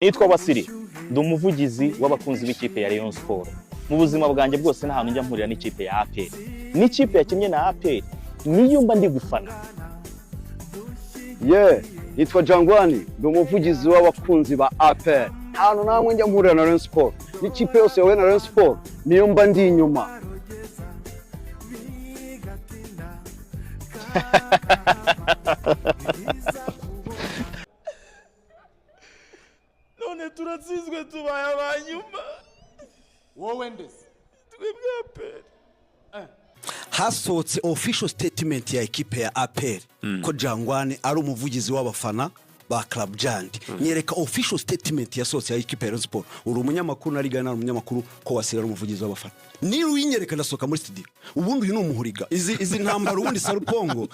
Nitwa Wasili, ndi umuvugizi w'abakunzi b'ikipe ya Rayon Sport. Mu buzima bwanjye bwose nta hantu njya mpurira n'ikipe ya APR. N'ikipe yakinnye na APR niyo mba ndi gufana. Nitwa Jangwani, ndi umuvugizi w'abakunzi ba APR. Nta hantu namwe njya mpurira na Rayon Sport. N'ikipe yose yahuye na Rayon Sport niyo mba ndi inyuma. None turatsinzwe tubaye abanyuma. Wowe ndese Twebwe APR. Hasohotse official statement ya ekipe ya APR ko Jangwane ari umuvugizi w'abafana ba Club Jandi. Nyereka official statement ya sohotse ya ekipe ya Sport. Uri umunyamakuru na rigana umunyamakuru ko Wasili ari umuvugizi w'abafana. Niru yinyereka ndasoka muri studio. Ubundi uyu n'umuhuriga. Izi ntambara ubundi Sarupongo.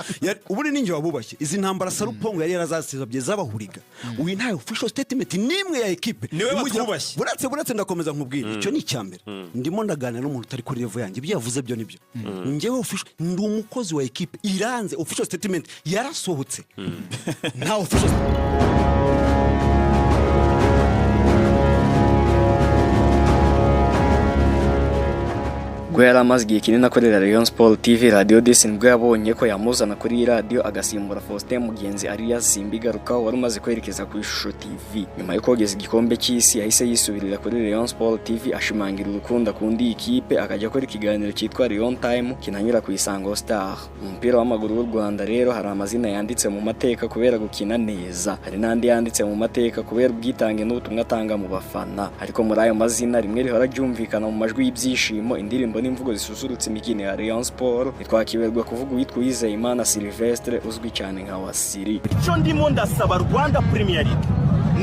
Ubundi ninjye wabubashye. Izi ntambara Sarupongo yari yarazasezabye z'abahuriga. Uyu nta official statement nimwe ya ekipe. Niwe batubashye. Buretse ndakomeza nkubwira. Icyo ni icyambere. Ndimo ndaganira n'umuntu utari kuri level yanjye. Byavuze byo nibyo. Ngewe official ndi umukozi wa ekipe iranze official statement yarasohotse. Nta official Gwera amazgiye kinini akorera Rayon Sport TV Radio Disi nibwo yabonye ko yamuzana kuri radio agasimbura Faustin Mugenzi Arias Simbigaruka wari umaze kwerekeza ku Ishusho TV. Nyuma yo kogeza igikombe cy'isi yahise yisubirira kuri Rayon Sport TV ashimangira urukundo kundi ikipe akajya kora ikiganiro cyitwa Rayon Time kinanyura ku Isango Star. Umupira w'amaguru w'u Rwanda rero hari amazina yanditse mu mateka kubera gukina neza, hari nandi yanditse mu mateka kubera ubwitange n'ubutumwa atanga mu bafana. Ariko muri ayo mazina rimwe rihora ryumvikana mu majwi y'ibyishimo indirimbo n'imvugo zisusurutse imikino ya Rayon Sport. Nitwakiberwa kuvuga witwa Uwizeyimana Sylvestre uzwi cyane nka Wasili. Icyo ndimo ndasaba Rwanda Premier League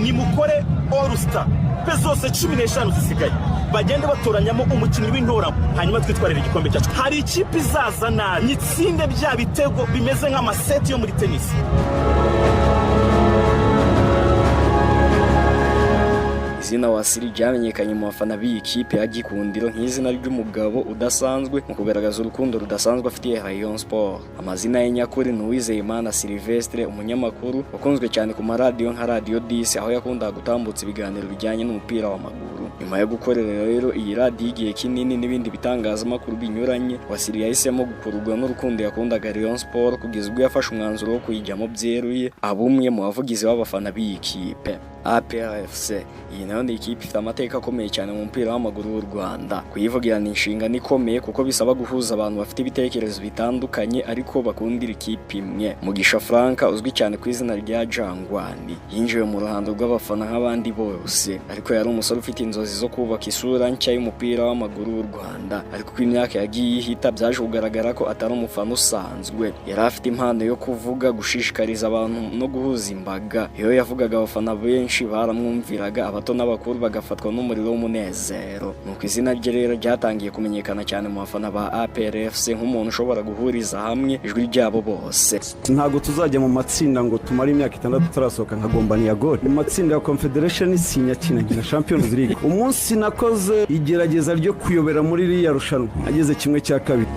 ni mukore All Star bezose 15 zisigaye bagende batoranyamo umukinnyi w'intora hanyuma twitwarira igikombe cyacu. Hari ikipe izaza na nitsinde bya bitego bimeze nk'amaseti yo muri tennis. Izina Wasili ryamenyekanye mu bafana b'iyi kipe ya Gikundiro nk'izina ry'umugabo udasanzwe mu kugaragaza urukundo rudasanzwe afitiye Rayon Sport. Amazina ye nyakuri ni Uwizeyimana Sylvestre, umunyamakuru wakunzwe cyane ku maradiyo nka Radio Disi aho yakundaga gutambutsa ibiganiro bijyanye n'umupira w'amaguru. Nyuma yo gukorera rero iyi radio igihe kinini n'ibindi bitangazamakuru binyuranye, Wasili yahisemo gukururwa n'urukundo yakundaga Rayon Sport kugeza ubwo yafashe umwanzuro wo kuyijyamo byeruye abumwe mu bavugizi b'abafana b'iyi kipe. APR FC iyi nayo ndi ikipe ifite amateka akomeye cyane mu mupira w'amaguru w'u Rwanda. Kuyivugira ni inshingano ikomeye kuko bisaba guhuza abantu bafite ibitekerezo bitandukanye ariko bakundira ikipe imwe. Mugisha Frank uzwi cyane ku izina rya Jangwani yinjiye mu ruhando rw'abafana nk'abandi bose, ariko yari umusore ufite inzozi zo kubaka isura nshya y'umupira w'amaguru w'u Rwanda. Ariko uko imyaka yagiye ihita byaje kugaragara ko atari umufana usanzwe. Yari afite impano yo kuvuga, gushishikariza abantu no guhuza imbaga. Iyo yavugaga abafana benshi baramwumviraga, abato n'abakuru bagafatwa n'umuriro w'umunezero. Nuko izina rye rero ryatangiye kumenyekana cyane mu bafana ba APR FC nk'umuntu ushobora guhuriza hamwe ijwi ryabo bose. Ntago tuzajya mu matsinda ngo tumare imyaka 6 turasohoka nkagombani ya gol. Mu matsinda ya Confederation sinya kinagina Champions League. Umunsi nakoze igerageza ryo kuyobera muri iriya rushanwa ageze kimwe cya kabiri.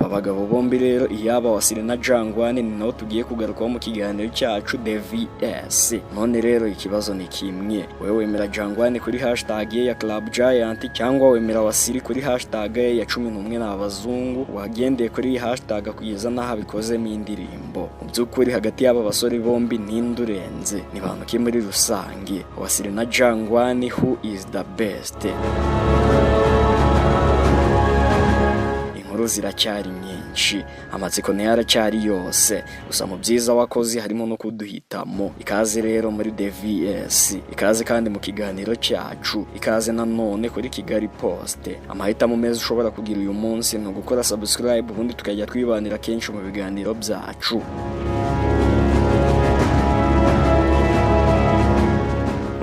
Abagabo bombi rero iyaba Wasili na Jangwane ni naho tugiye kugarukaho mu kiganiro cyacu DVS. None rero ikibazo ni kimwe, wewe wemera Jangwane kuri hashtag ya Club Giant cyangwa wemera Wasili kuri hashtag ya 11 n'abazungu wagendeye kuri hashtag kugeza naho bikozemo indirimbo? Mu by'ukuri hagati y'aba basore bombi ninde urenze? Ni bantu ki muri rusange? Wasili na Jangwane, who is the best? Ziracyari nyinshi, amatsiko yaracyari yose, gusa mu byiza wakoze harimo no kuduhitamo. Ikaze rero muri DVS, ikaze kandi mu kiganiro cyacu, ikaze nanone kuri Kigali Post. Amahitamo meza ushobora kugira uyu munsi no gukora subscribe ubundi tukajya twibanira kenshi mu biganiro byacu.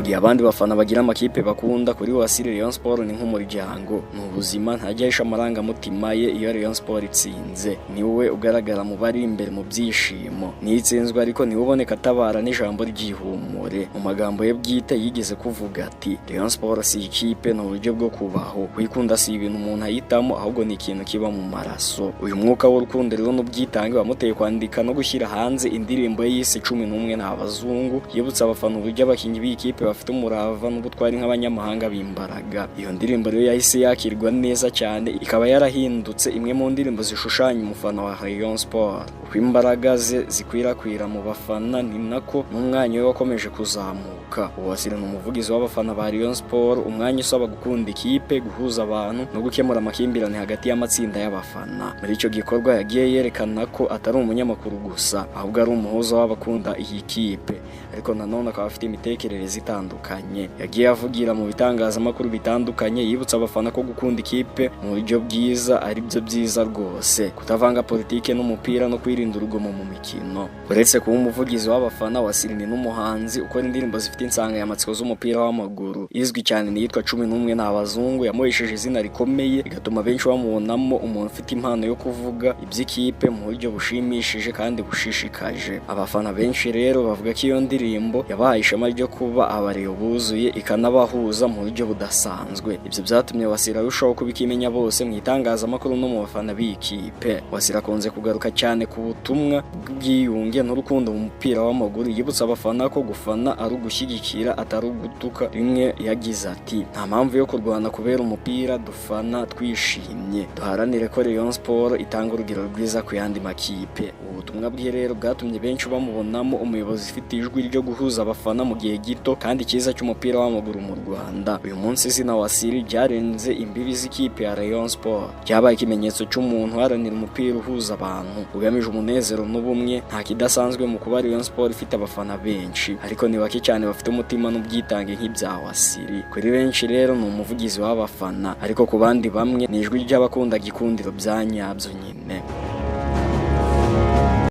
gihe abandi bafana bagira amakipe bakunda, kuri Wasili Rayon Sport ni nk'umuryango, ni ubuzima, ntajya ahisha amarangamutima ye. Iyo Rayon Sport itsinze niwe ugaragara mu bari imbere mu byishimo, nitsinzwe ariko niwe uboneka atabara n'ijambo ry'ihumure. Mu magambo ye bwite yigeze kuvuga ati Rayon Sport si ikipe, ni uburyo bwo kubaho, kwikunda si ibintu umuntu ahitamo, ahubwo ni ikintu kiba mu maraso. Uyu mwuka w'urukundo rero n'ubwitange wamuteye kwandika no gushyira hanze indirimbo ye yise 11 n'abazungu, yibutsa abafana uburyo abakinnyi b'ikipe bafite umurava n'ubutwari nk'abanyamahanga b'imbaraga. Iyo ndirimbo rero yahise yakirwa neza cyane, ikaba yarahindutse imwe mu ndirimbo zishushanya umufana wa Rayon Sport. Uko imbaraga ze zikwirakwira mu bafana ni nako n'umwanya we wakomeje kuzamuka. Wasili ni umuvugizi w'abafana ba Rayon Sport, umwanya usaba gukunda ikipe, guhuza abantu no gukemura amakimbirane hagati y'amatsinda y'abafana. Muri icyo gikorwa yagiye yerekana ko atari umunyamakuru gusa, ahubwo ari umuhuza w'abakunda iyi kipe, ariko nanone akaba afite imitekerereze itandukanye. Yagiye avugira mu bitangazamakuru bitandukanye, yibutsa abafana ko gukunda ikipe mu buryo bwiza ari byo byiza rwose, kutavanga politike n'umupira no kwirinda urugomo mu mikino. Uretse kuba umuvugizi w'abafana, Wasili ni n'umuhanzi ukora indirimbo zifite insanganyamatsiko z'umupira w'amaguru. Izwi cyane ni yitwa 11 n'abazungu, yamuhesheje izina rikomeye, bigatuma benshi bamubonamo umuntu ufite impano yo kuvuga iby'ikipe mu buryo bushimishije kandi bushishikaje. Abafana benshi rero bavuga ko iyo ndirimbo yabahaye ishema ryo kuba abareyo buzuye, ikanabahuza mu buryo budasanzwe. Ibyo byatumye Wasili arushaho kubikimenya bose mu itangazamakuru no mu bafana b'ikipe. Wasili akunze kugaruka cyane ku butumwa bw'ubwiyunge n'urukundo mu mupira w'amaguru, yibutsa abafana ko gufana ari ugushyigikira atari ugutuka. Rimwe yagize ati nta mpamvu yo kurwana kubera umupira, dufana twishimye, duharanire ko Rayon Sport itanga urugero rwiza ku yandi makipe. Ubutumwa bwe rero bwatumye benshi bamubonamo umuyobozi ufite ijwi ryo guhuza abafana mu gihe gito kandi cyiza cy'umupira w'amaguru mu Rwanda. Uyu munsi izina Wasili ryarenze imbibi z'ikipe ya Rayon Sport, cyabaye ikimenyetso cy'umuntu uharanira umupira uhuza abantu, ugamije umunezero n'ubumwe. Nta kidasanzwe mu kuba Rayon Sport ifite abafana benshi, ariko ni bake cyane bafite umutima n'ubwitange nk'ibya Wasili. Kuri benshi rero ni umuvugizi w'abafana, ariko ku bandi bamwe ni ijwi ry'abakunda gikundiro bya nyabyo nyine.